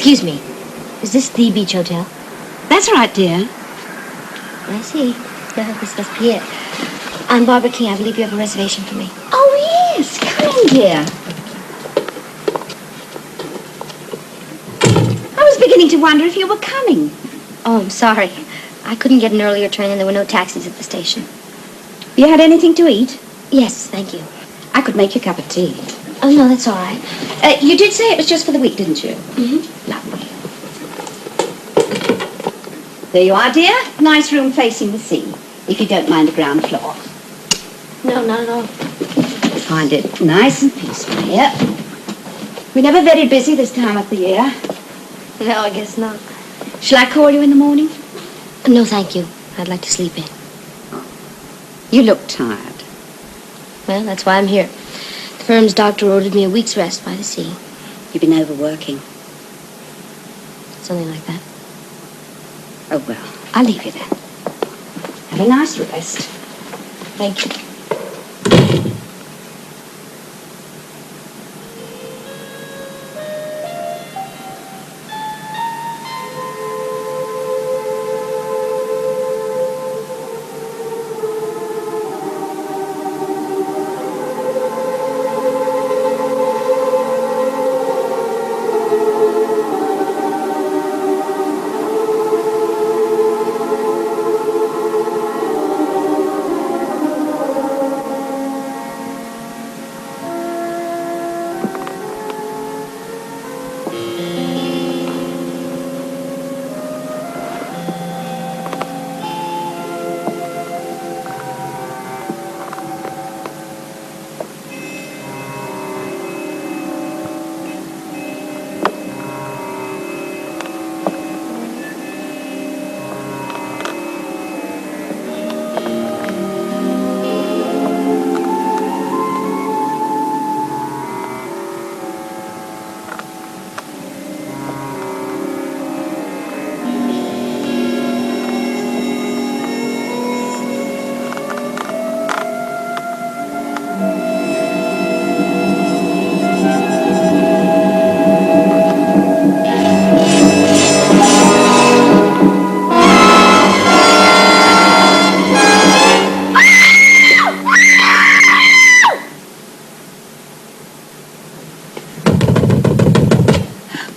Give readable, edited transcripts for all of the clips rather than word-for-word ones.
Excuse me. Is this the beach hotel? That's right, dear. I see. This must be it. I'm Barbara King. I believe you have a reservation for me. Oh, yes. Come in, dear. I was beginning to wonder if you were coming. Oh, I'm sorry. I couldn't get an earlier train and there were no taxis at the station. You had anything to eat? Yes, thank you. I could make you a cup of tea. Oh, no, that's all right. You did say it was just for the week, didn't you? Mm-hmm. Lovely. There you are, dear. Nice room facing the sea, if you don't mind the ground floor. No, not at all. Find it nice and peaceful here. We're never very busy this time of the year. No, I guess not. Shall I call you in the morning? No, thank you. I'd like to sleep in. You look tired. Well, that's why I'm here. The firm's doctor ordered me a week's rest by the sea. You've been overworking. Something like that. Oh, well, I'll leave you then. Have a nice rest. Thank you.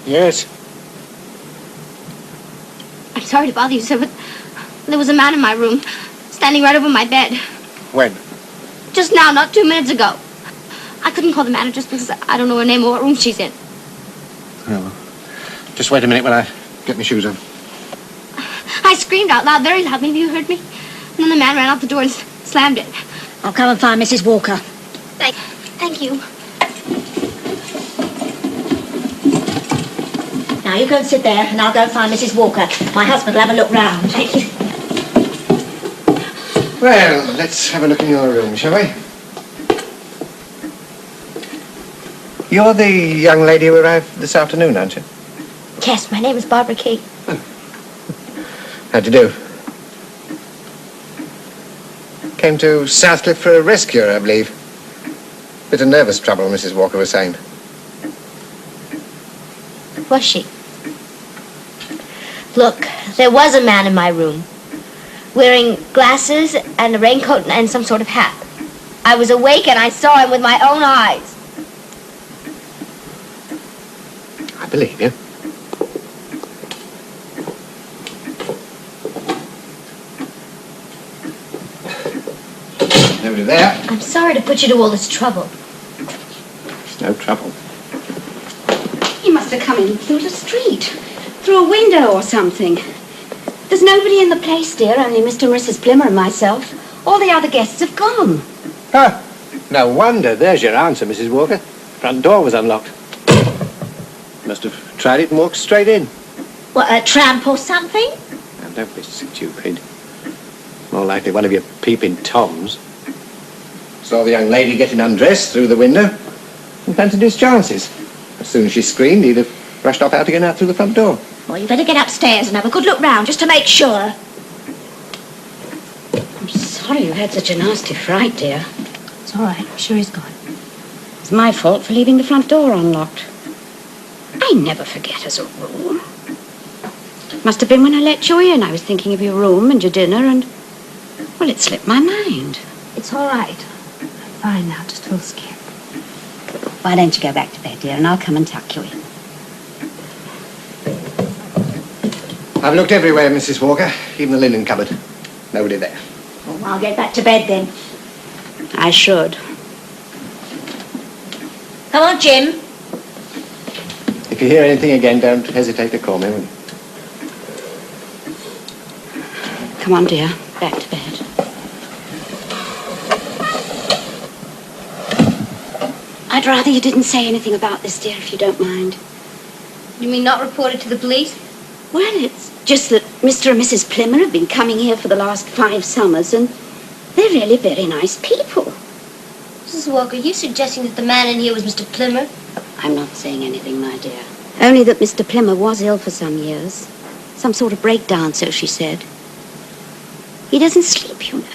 Yes? I'm sorry to bother you, sir, but there was a man in my room, standing right over my bed. When? Just now, not 2 minutes ago. I couldn't call the manager just because I don't know her name or what room she's in. Oh, well. Just wait a minute when I get my shoes on. I screamed out loud, very loud. Maybe you heard me. And then the man ran out the door and slammed it. I'll come and find Mrs. Walker. Thank you. Now, you go and sit there, and I'll go and find Mrs. Walker. My husband will have a look round. Thank you. Well, let's have a look in your room, shall we? You're the young lady who arrived this afternoon, aren't you? Yes, my name is Barbara King. How'd you do? Came to Southcliffe for a rescue, I believe. Bit of nervous trouble, Mrs. Walker was saying. Was she? Look, there was a man in my room, wearing glasses and a raincoat and some sort of hat. I was awake and I saw him with my own eyes. I believe you. Nobody there. I'm sorry to put you to all this trouble. It's no trouble. He must have come in through the street, through a window or something. There's nobody in the place, dear, only Mr. and Mrs. Plimmer and myself. All the other guests have gone. Ah, no wonder. There's your answer, Mrs. Walker. Front door was unlocked. Must have tried it and walked straight in. What, a tramp or something? Now, don't be stupid. More likely one of your peeping toms. Saw the young lady getting undressed through the window and fancied his chances. As soon as she screamed, he'd have rushed off out again out through the front door. Well, you better get upstairs and have a good look round just to make sure. I'm sorry you had such a nasty fright, dear. It's all right. I'm sure he's gone. It's my fault for leaving the front door unlocked. I I never forget as a rule. Must have been when I let you in. I was thinking of your room and your dinner and, well, it slipped my mind. It's all right. I'm fine now, just a little scared. Why don't you go back to bed, dear, and I'll come and tuck you in. I've looked everywhere, Mrs. Walker, even the linen cupboard. Nobody there. Well, I'll get back to bed then. I should. Come on, Jim. If you hear anything again, don't hesitate to call me, will you? Come on, dear. Back to bed. I'd rather you didn't say anything about this, dear, if you don't mind. You mean not report it to the police? Well, it's just that Mr. and Mrs. Plimmer have been coming here for the last 5 summers, and they're really very nice people. Mrs. Walker, are you suggesting that the man in here was Mr. Plimmer? I'm not saying anything, my dear. Only that Mr. Plimmer was ill for some years. Some sort of breakdown, so she said. He doesn't sleep, you know.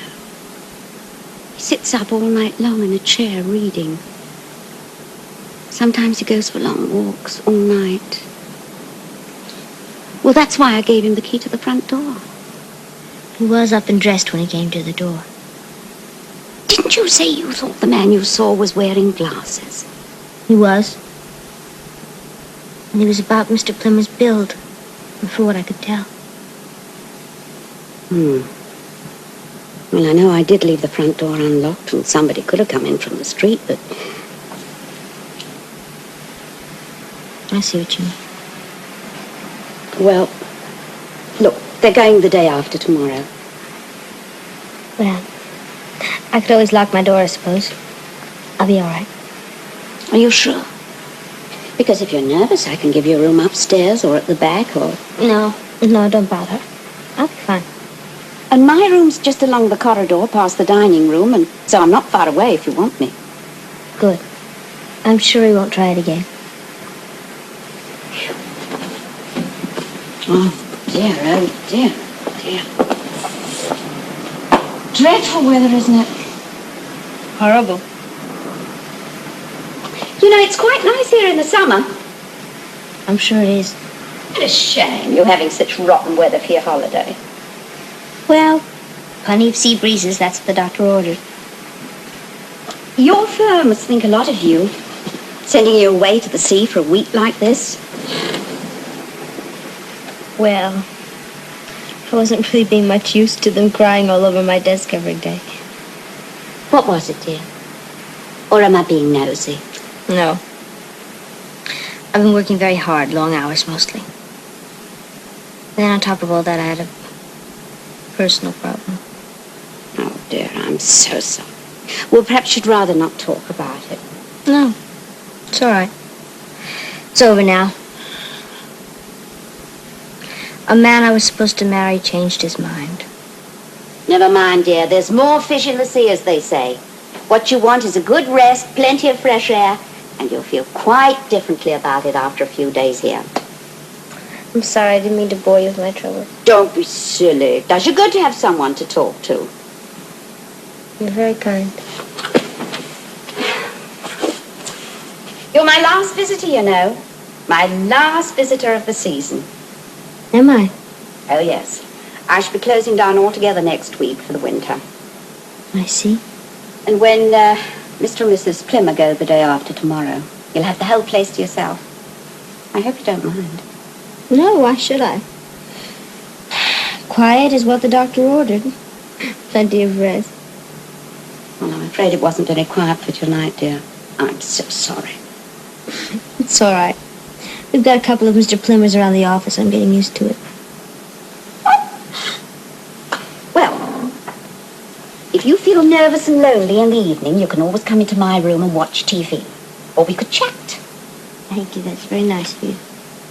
He sits up all night long in a chair reading. Sometimes he goes for long walks all night. Well, that's why I gave him the key to the front door. He was up and dressed when he came to the door. Didn't you say you thought the man you saw was wearing glasses? He was. And he was about Mr. Plimmer's build, from what I could tell. Well, I know I did leave the front door unlocked, and somebody could have come in from the street, but... I see what you mean. Well, look, they're going the day after tomorrow. Well, I could always lock my door, I suppose. I'll be all right. Are you sure? Because if you're nervous, I can give you a room upstairs or at the back or... No, don't bother. I'll be fine. And my room's just along the corridor past the dining room, and so I'm not far away if you want me. Good. I'm sure he won't try it again. Oh, dear, dear. Dreadful weather, isn't it? Horrible. You know, it's quite nice here in the summer. I'm sure it is. What a shame you're having such rotten weather for your holiday. Well, plenty of sea breezes, that's what the doctor ordered. Your firm must think a lot of you, sending you away to the sea for a week like this. Well, I wasn't really being much use to them crying all over my desk every day. What was it, dear? Or am I being nosy? No. I've been working very hard, long hours mostly. And then on top of all that, I had a personal problem. Oh, dear, I'm so sorry. Well, perhaps you'd rather not talk about it. No, it's all right. It's over now. A man I was supposed to marry changed his mind. Never mind, dear. There's more fish in the sea, as they say. What you want is a good rest, plenty of fresh air, and you'll feel quite differently about it after a few days here. I'm sorry, I didn't mean to bore you with my trouble. Don't be silly. It does you good to have someone to talk to. You're very kind. You're my last visitor, you know. My last visitor of the season. Am I? Oh, yes. I shall be closing down altogether next week for the winter. I see. And when Mr. and Mrs. Plimmer go the day after tomorrow, you'll have the whole place to yourself. I hope you don't mind. No, why should I? Quiet is what the doctor ordered. Plenty of rest. Well, I'm afraid it wasn't very quiet for tonight, dear. I'm so sorry. It's all right. We've got a couple of Mr. Plimmers around the office. I'm getting used to it. Well, if you feel nervous and lonely in the evening, you can always come into my room and watch TV. Or we could chat. Thank you. That's very nice of you.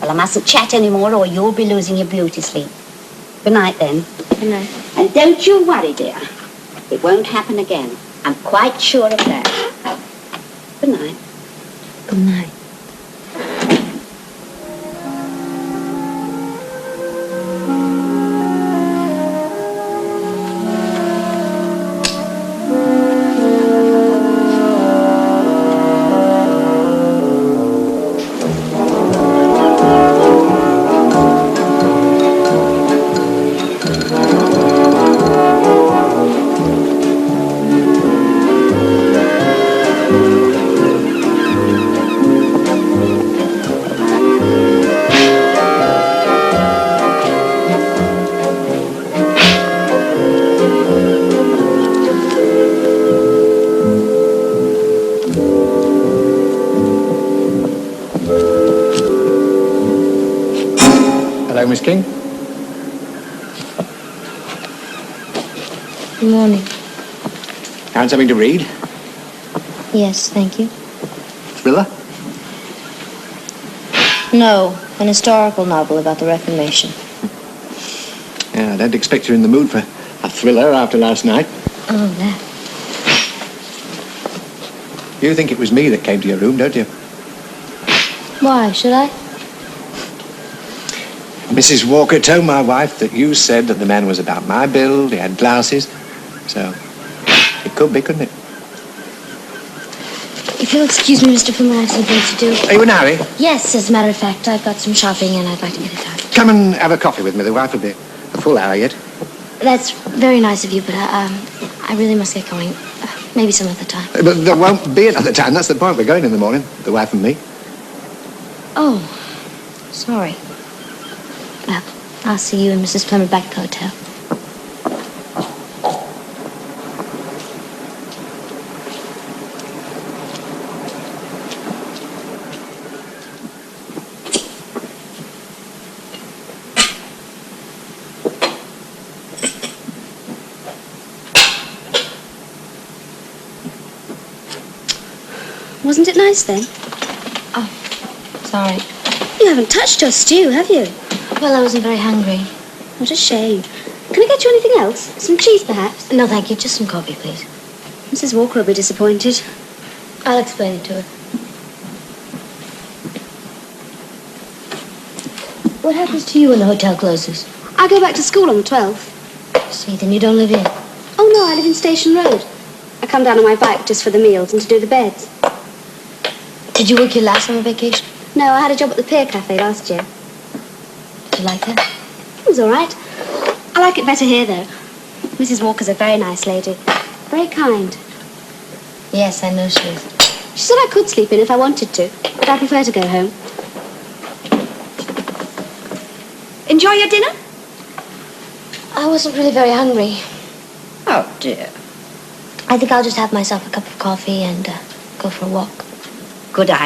Well, I mustn't chat anymore or you'll be losing your beauty sleep. Good night, then. Good night. And don't you worry, dear. It won't happen again. I'm quite sure of that. Good night. Good night. Hello, Miss King. Good morning. Found something to read? Yes, thank you. Thriller? No, an historical novel about the Reformation. Yeah, I don't expect you're in the mood for a thriller after last night. Oh, that. You think it was me that came to your room, don't you? Why, should I? Mrs. Walker told my wife that you said that the man was about my build, he had glasses. So, it could be, couldn't it? If you'll excuse me, Mr. Plummer, I have some things to do. Are you in a hurry? Yes, as a matter of fact, I've got some shopping and I'd like to get it done. Come and have a coffee with me. The wife will be a full hour yet. That's very nice of you, but I really must get going. Maybe some other time. But there won't be another time. That's the point. We're going in the morning, the wife and me. Oh, sorry. Well, I'll see you and Mrs. Plummer back at the hotel. Wasn't it nice then? Oh, sorry. You haven't touched your stew, have you? Well, I wasn't very hungry. What a shame. Can I get you anything else? Some cheese, perhaps? No, thank you. Just some coffee, please. Mrs. Walker will be disappointed. I'll explain it to her. What happens to you when the hotel closes? I go back to school on the 12th. See, then you don't live here. Oh, no, I live in Station Road. I come down on my bike just for the meals and to do the beds. Did you work your last summer vacation? No, I had a job at the Pier Cafe last year. Did you like that? It was all right. I like it better here, though. Mrs. Walker's a very nice lady. Very kind. Yes, I know she is. She said I could sleep in if I wanted to, but I prefer to go home. Enjoy your dinner? I wasn't really very hungry. Oh, dear. I think I'll just have myself a cup of coffee and go for a walk. Good idea.